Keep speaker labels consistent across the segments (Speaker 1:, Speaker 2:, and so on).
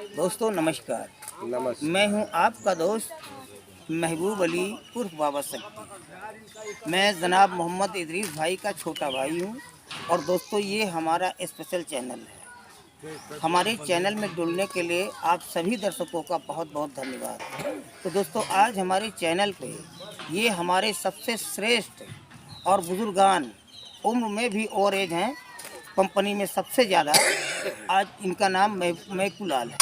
Speaker 1: दोस्तों नमस्कार।
Speaker 2: नमस्कार।
Speaker 1: मैं हूं आपका दोस्त महबूब अली उर्फ बाबा शक्ति। मैं जनाब मोहम्मद इदरीस भाई का छोटा भाई हूं और दोस्तों ये हमारा स्पेशल चैनल है। हमारे चैनल में जुड़ने के लिए आप सभी दर्शकों का बहुत बहुत धन्यवाद। तो दोस्तों आज हमारे चैनल पे ये हमारे सबसे श्रेष्ठ और बुजुर्गान, उम्र में भी ओवर एज हैं, कंपनी में सबसे ज़्यादा, आज इनका नाम मैकूलाल है।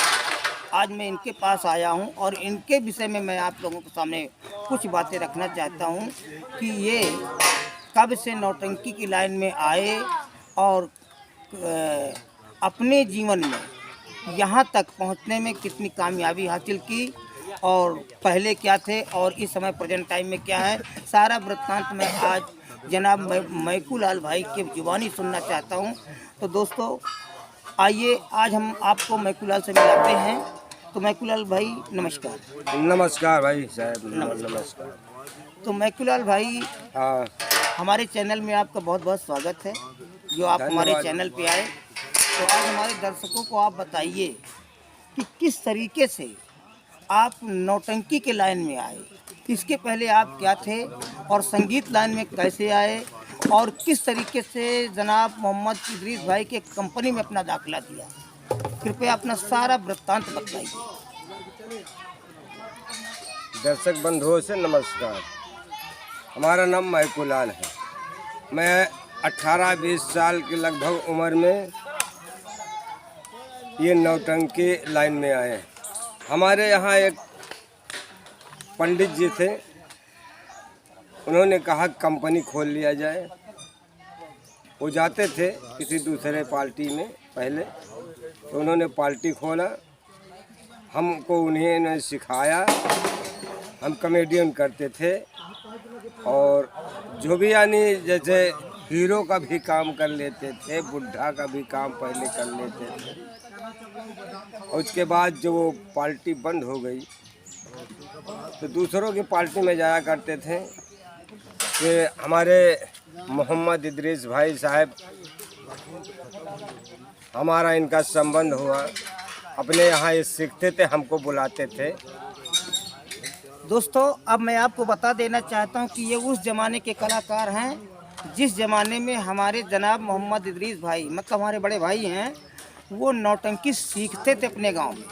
Speaker 1: आज मैं इनके पास आया हूं और इनके विषय में मैं आप लोगों के सामने कुछ बातें रखना चाहता हूं कि ये कब से नौटंकी की लाइन में आए और अपने जीवन में यहाँ तक पहुँचने में कितनी कामयाबी हासिल की और पहले क्या थे और इस समय प्रेजेंट टाइम में क्या है, सारा वृत्तांत मैं आज जनाब मैकूलाल भाई की जुबानी सुनना चाहता हूं। तो दोस्तों आइए आज हम आपको मैकूलाल से मिलाते हैं। तो मैकूलाल भाई नमस्कार।
Speaker 2: नमस्कार भाई साहब, नमस्कार।
Speaker 1: तो मैकूलाल भाई,
Speaker 2: हाँ,
Speaker 1: हमारे चैनल में आपका बहुत बहुत स्वागत है जो आप हमारे चैनल पे आए। तो आज हमारे दर्शकों को आप बताइए कि किस तरीके से आप नौटंकी के लाइन में आए, इसके पहले आप क्या थे और संगीत लाइन में कैसे आए और किस तरीके से जनाब मोहम्मद इदरीस भाई के कंपनी में अपना दाखिला दिया। कृपया अपना सारा वृत्तांत बताइए।
Speaker 2: दर्शक बंधुओं से नमस्कार। हमारा नाम मैकूलाल है। मैं 18-20 साल की लगभग उम्र में ये नौटंकी लाइन में आए। हमारे यहाँ एक पंडित जी थे, उन्होंने कहा कंपनी खोल लिया जाए। वो जाते थे किसी दूसरे पार्टी में पहले, तो उन्होंने पार्टी खोला, हमको उन्हीं ने सिखाया। हम कॉमेडियन करते थे और जो भी यानी जैसे हीरो का भी काम कर लेते थे, बुढ़ा का भी काम पहले कर लेते थे। और उसके बाद जो वो पार्टी बंद हो गई तो दूसरों की पार्टी में जाया करते थे। कि हमारे मोहम्मद इदरीस भाई साहब, हमारा इनका संबंध हुआ। अपने यहाँ ये सीखते थे, हमको बुलाते थे।
Speaker 1: दोस्तों अब मैं आपको बता देना चाहता हूं कि ये उस ज़माने के कलाकार हैं जिस ज़माने में हमारे जनाब मोहम्मद इदरीस भाई, मतलब हमारे बड़े भाई हैं, वो नौटंकी सीखते थे अपने गांव में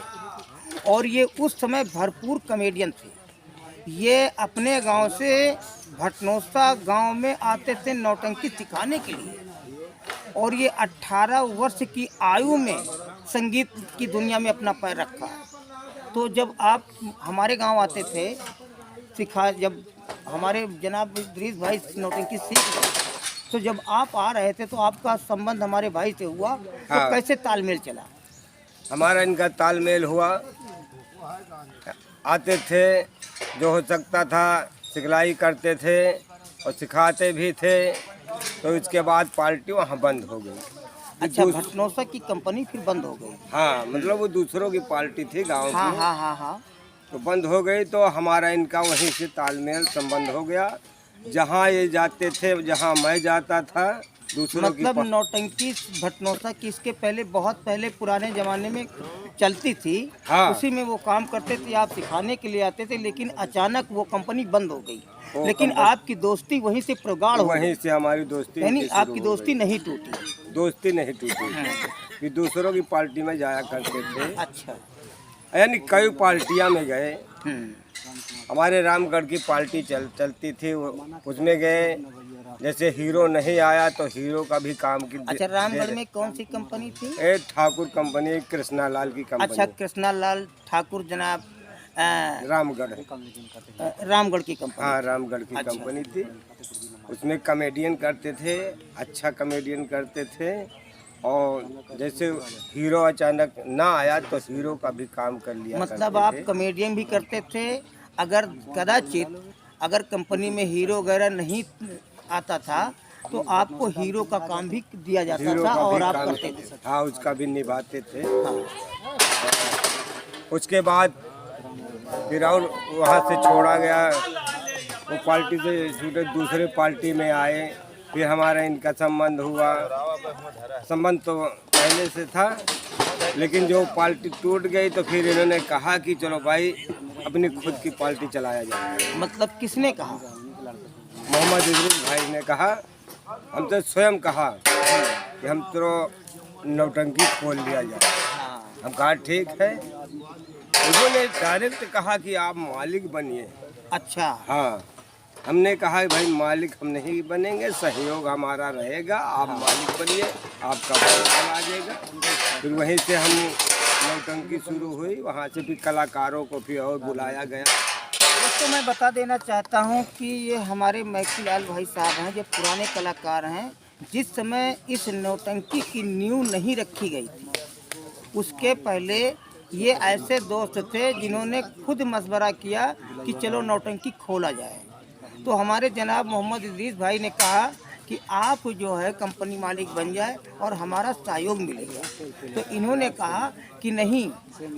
Speaker 1: और ये उस समय भरपूर कॉमेडियन थे। ये अपने गांव से भटनोसा गांव में आते थे नौटंकी सिखाने के लिए और ये 18 वर्ष की आयु में संगीत की दुनिया में अपना पैर रखा। तो जब आप हमारे गांव आते थे जब हमारे जनाब इदरीस भाई नौटंकी सीख गए, तो जब आप आ रहे थे तो आपका संबंध हमारे भाई से हुआ। तो
Speaker 2: हाँ।
Speaker 1: कैसे तालमेल चला?
Speaker 2: हमारा इनका तालमेल हुआ। आते थे, जो हो सकता था सिखलाई करते थे और सिखाते भी थे। तो इसके बाद पार्टी वहाँ बंद हो गई।
Speaker 1: अच्छा, भटनोसा की कंपनी फिर बंद हो गई?
Speaker 2: हाँ, मतलब वो दूसरों की पार्टी थी गांव
Speaker 1: हाँ
Speaker 2: में।
Speaker 1: हाँ हाँ हाँ।
Speaker 2: तो बंद हो गई तो हमारा इनका वहीं से तालमेल संबंध हो गया। जहाँ ये जाते थे, जहाँ मैं जाता था, दूसरों
Speaker 1: मतलब
Speaker 2: की
Speaker 1: नौटंकी भटनोसा की इसके पहले, बहुत पहले पुराने ज़माने में चलती थी।
Speaker 2: हाँ।
Speaker 1: उसी में वो काम करते थे, आप सिखाने के लिए आते थे, लेकिन अचानक वो कंपनी बंद हो गई। लेकिन आपकी दोस्ती वहीं से प्रगाढ़ हो
Speaker 2: वहीं से हमारी दोस्ती
Speaker 1: यानी आपकी दोस्ती नहीं टूटी?
Speaker 2: दोस्ती नहीं टूटी। कि दूसरों की पार्टी में जाया करते थे।
Speaker 1: अच्छा।
Speaker 2: यानी कई पार्टियां में गए। हमारे रामगढ़ की पार्टी चलती थी, उसमें गए। जैसे हीरो नहीं आया तो हीरो का भी काम की।
Speaker 1: अच्छा, रामगढ़ में कौन सी कंपनी थी?
Speaker 2: ठाकुर कंपनी, कृष्णा लाल की कंपनी।
Speaker 1: अच्छा, कृष्णा लाल ठाकुर जनाब
Speaker 2: रामगढ़
Speaker 1: रामगढ़ की कंपनी।
Speaker 2: हाँ, रामगढ़ की कंपनी थी। उसमें कॉमेडियन करते थे, अच्छा कॉमेडियन करते थे। और जैसे हीरो अचानक ना आया तो हीरो का भी काम कर लिया।
Speaker 1: मतलब आप कॉमेडियन भी करते थे? अगर कदाचित अगर कंपनी में हीरो वगैरह नहीं आता था तो आपको हीरो का काम भी दिया जाता था और आप करते थे?
Speaker 2: हाँ, उसका भी निभाते थे।
Speaker 1: हाँ।
Speaker 2: उसके बाद फिर और वहाँ से छोड़ा गया, वो पार्टी से छूटे दूसरे पार्टी में आए। फिर हमारा इनका संबंध हुआ। संबंध तो पहले से था, लेकिन जो पार्टी टूट गई तो फिर इन्होंने कहा कि चलो भाई अपनी खुद की पार्टी चलाया जाए।
Speaker 1: मतलब किसने कहा?
Speaker 2: मोहम्मद इदरीस भाई ने कहा, हम तो स्वयं कहा कि हम तो नौटंकी खोल लिया जाए।
Speaker 1: हाँ।
Speaker 2: हम कहा ठीक है। उन्होंने डायरेक्ट कहा कि आप मालिक बनिए।
Speaker 1: अच्छा।
Speaker 2: हाँ, हमने कहा भाई मालिक हम नहीं बनेंगे, सहयोग हमारा रहेगा, आप मालिक बनिए, आपका पैसा आ जाएगा। फिर वहीं से हम नौटंकी शुरू हुई, वहाँ से भी कलाकारों को भी और बुलाया गया।
Speaker 1: दोस्तों मैं बता देना चाहता हूँ कि ये हमारे मैकूलाल भाई साहब हैं, जो पुराने कलाकार हैं। जिस समय इस नौटंकी की नींव नहीं रखी गई थी, उसके पहले ये ऐसे दोस्त थे जिन्होंने खुद मशवरा किया कि चलो नौटंकी खोला जाए। तो हमारे जनाब मोहम्मद इदरीस भाई ने कहा कि आप जो है कंपनी मालिक बन जाए और हमारा सहयोग मिलेगा। तो इन्होंने कहा कि नहीं,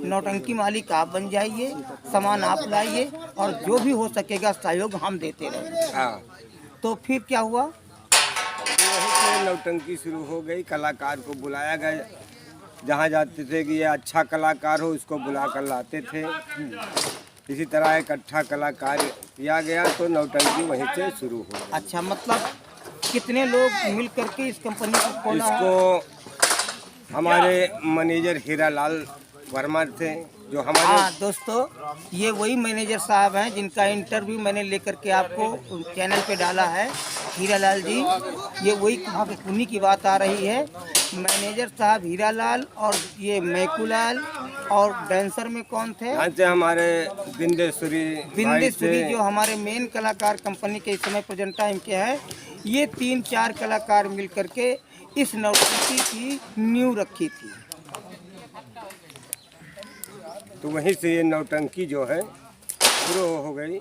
Speaker 1: नौटंकी मालिक आप बन जाइए, सामान आप लाइए और जो भी हो सकेगा सहयोग हम देते रहेंगे।
Speaker 2: हाँ,
Speaker 1: तो फिर क्या हुआ?
Speaker 2: तो वहीं से नौटंकी शुरू हो गई। कलाकार को बुलाया गया, जहाँ जाते थे कि ये अच्छा कलाकार हो उसको बुला कर लाते थे। इसी तरह इकट्ठा कलाकार किया गया तो नौटंकी वहीं से शुरू हो गई।
Speaker 1: अच्छा, मतलब कितने लोग मिल करके इस कंपनी को खोला है?
Speaker 2: इसको हमारे मैनेजर हीरालाल वर्मा थे, जो हमारे
Speaker 1: हाँ दोस्तों, ये वही मैनेजर साहब हैं जिनका इंटरव्यू मैंने लेकर के आपको चैनल पे डाला है। हीरालाल जी, ये वही उन्हीं की बात आ रही है। मैनेजर साहब हीरालाल और ये मैकूलाल। और डांसर में कौन थे?
Speaker 2: यहाँ से हमारे बिंदेश्वरी
Speaker 1: बिंदेश्वरी, जो हमारे मेन कलाकार कंपनी के इस समय प्रेजेंट टाइम के हैं। ये 3-4 कलाकार मिल करके इस नौटंकी की नींव रखी थी।
Speaker 2: तो वहीं से ये नौटंकी जो है शुरू हो गई।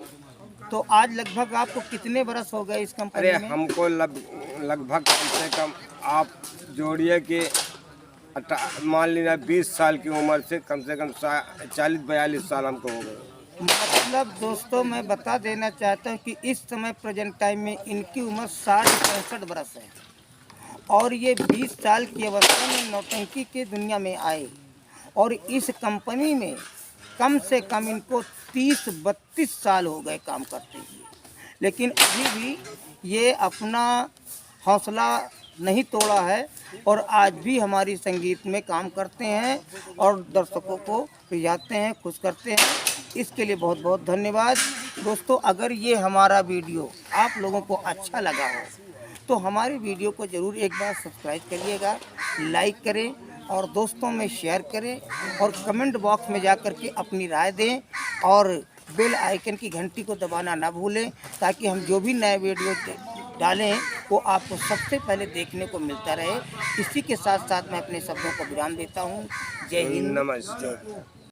Speaker 1: तो आज लगभग आपको कितने बरस हो गए इस कंपनी
Speaker 2: अरे
Speaker 1: में?
Speaker 2: हमको लगभग कम से कम आप जोड़िए कि मान लीजिए 20 साल की उम्र से कम 40-42 साल हमको हो गए।
Speaker 1: मतलब दोस्तों मैं बता देना चाहता हूँ कि इस समय प्रेजेंट टाइम में इनकी उम्र 60-65 बरस है और ये 20 साल की अवस्था में नौटंकी की दुनिया में आए और इस कंपनी में कम से कम इनको 30-32 साल हो गए काम करते हुए। लेकिन अभी भी ये अपना हौसला नहीं तोड़ा है और आज भी हमारी संगीत में काम करते हैं और दर्शकों को रिझाते हैं, खुश करते हैं। इसके लिए बहुत बहुत धन्यवाद। दोस्तों, अगर ये हमारा वीडियो आप लोगों को अच्छा लगा हो तो हमारी वीडियो को ज़रूर एक बार सब्सक्राइब करिएगा, लाइक करें और दोस्तों में शेयर करें और कमेंट बॉक्स में जा कर के अपनी राय दें और बेल आइकन की घंटी को दबाना ना भूलें, ताकि हम जो भी नए वीडियो डालें वो आपको सबसे पहले देखने को मिलता रहे। इसी के साथ साथ मैं अपने शब्दों को विराम देता हूँ। जय हिंद,
Speaker 2: नमस्ते।